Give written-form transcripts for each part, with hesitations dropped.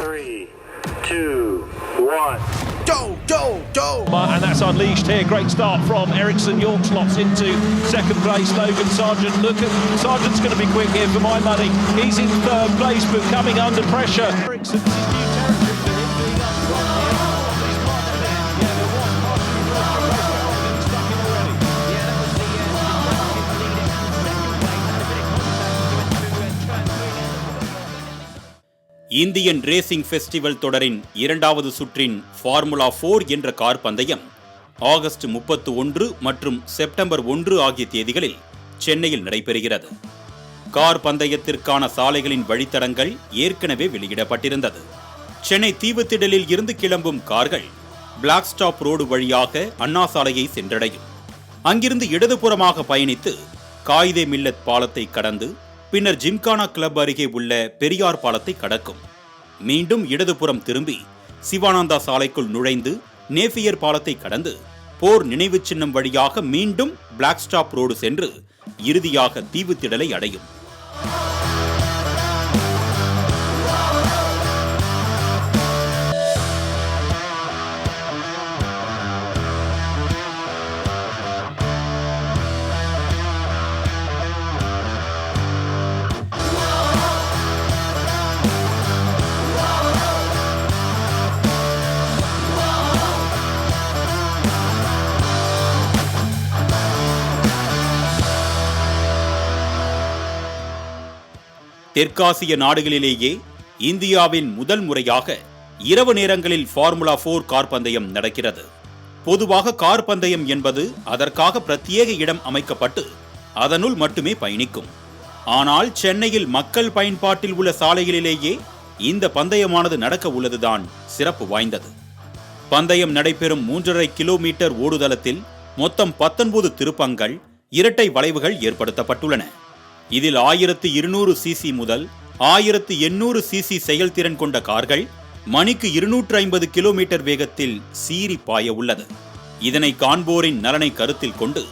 3, 2, 1. And that's unleashed here. Great start from Ericsson. York slots into second place. Logan Sargent. Look at Sargent's going to be quick here for my money. He's in third place, but coming under pressure. Ericsson's new territory for him being up front here. He's marched in. Yeah, there was marching in first race, but he's stuck in already. Yeah, that was the Indian racing festival தொடரின் இரண்டாவது சுற்றின் formula 4 என்ற car பந்தயம் August 31 மற்றும் September 1 ஆகிய தேதிகளில் சென்னையில் நடைபெறுகிறது. கார் பந்தயத்திற்கான சாலைகளின் வழித்தடங்கள் ஏற்கனவே வெளியிடப்பட்டிருந்தது. சென்னை தீவுத்திடலில் இருந்து கிளம்பும் கார்கள் பிளாக் ஸ்டாப் ரோடு வழியாக அண்ணா சாலையை சென்றடையும். அங்கிருந்து இடதுபுறமாக பயணித்து காயிதே மில்லத் பாலத்தை கடந்து பின்னர் ஜிம்கானா கிளப் அருகே உள்ள பெரியார் பாலத்தை கடக்கும். மீண்டும் இடதுபுறம் திரும்பி சிவானந்தா சாலைக்குள் நுழைந்து நேபியர் பாலத்தை கடந்து போர் நினைவு சின்னம் வழியாக மீண்டும் பிளாக் ஸ்டாப் ரோடு சென்று இறுதியாக தீவுத்திடலை அடையும். தெற்காசிய நாடுகளிலேயே இந்தியாவின் முதல் முறையாக இரவு நேரங்களில் ஃபார்முலா 4 கார் பந்தயம் நடக்கிறது. பொதுவாக கார் பந்தயம் என்பது அதற்காக பிரத்யேக இடம் அமைக்கப்பட்டு அதனுள் மட்டுமே பயணிக்கும். ஆனால் சென்னையில் மக்கள் பயன்பாட்டில் உள்ள சாலைகளிலேயே இந்த பந்தயமானது நடக்க உள்ளதுதான் சிறப்பு வாய்ந்தது. பந்தயம் நடைபெறும் 3.5 கிலோமீட்டர் ஓடுதளத்தில் மொத்தம் 19 திருப்பங்கள், இரட்டை வளைவுகள் ஏற்படுத்தப்பட்டுள்ளன. இதில் 1200 சிசி முதல் 1800 சிசி செயல்திறன் கொண்ட கார்கள் மணிக்கு 250 கிலோமீட்டர் வேகத்தில் சீறி பாய உள்ளது. இதனை காண்போரின் நலனை கருத்தில் கொண்டு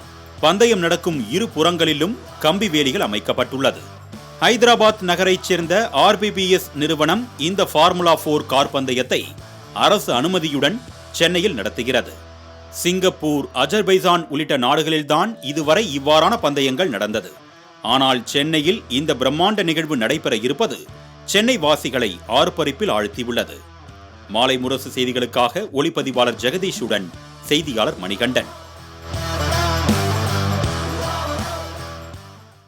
பந்தயம் நடக்கும் இரு புறங்களிலும் கம்பி வேலிகள் அமைக்கப்பட்டுள்ளது. ஹைதராபாத் நகரைச் சேர்ந்த RBBS நிறுவனம் இந்த ஃபார்முலா 4 கார் பந்தயத்தை அரசு அனுமதியுடன் சென்னையில் நடத்துகிறது. சிங்கப்பூர், அஜர்பைஜான் உள்ளிட்ட நாடுகளில்தான் இதுவரை இவ்வாறான பந்தயங்கள் நடந்தது. ஆனால் சென்னையில் இந்த பிரம்மாண்ட நிகழ்வு நடைபெற இருப்பது சென்னை வாசிகளை ஆர்ப்பரிப்பில் ஆழ்த்தியுள்ளது. மாலை முரசு செய்திகளுக்காக ஒளிப்பதிவாளர் ஜெகதீஷுடன் செய்தியாளர் மணிகண்டன்.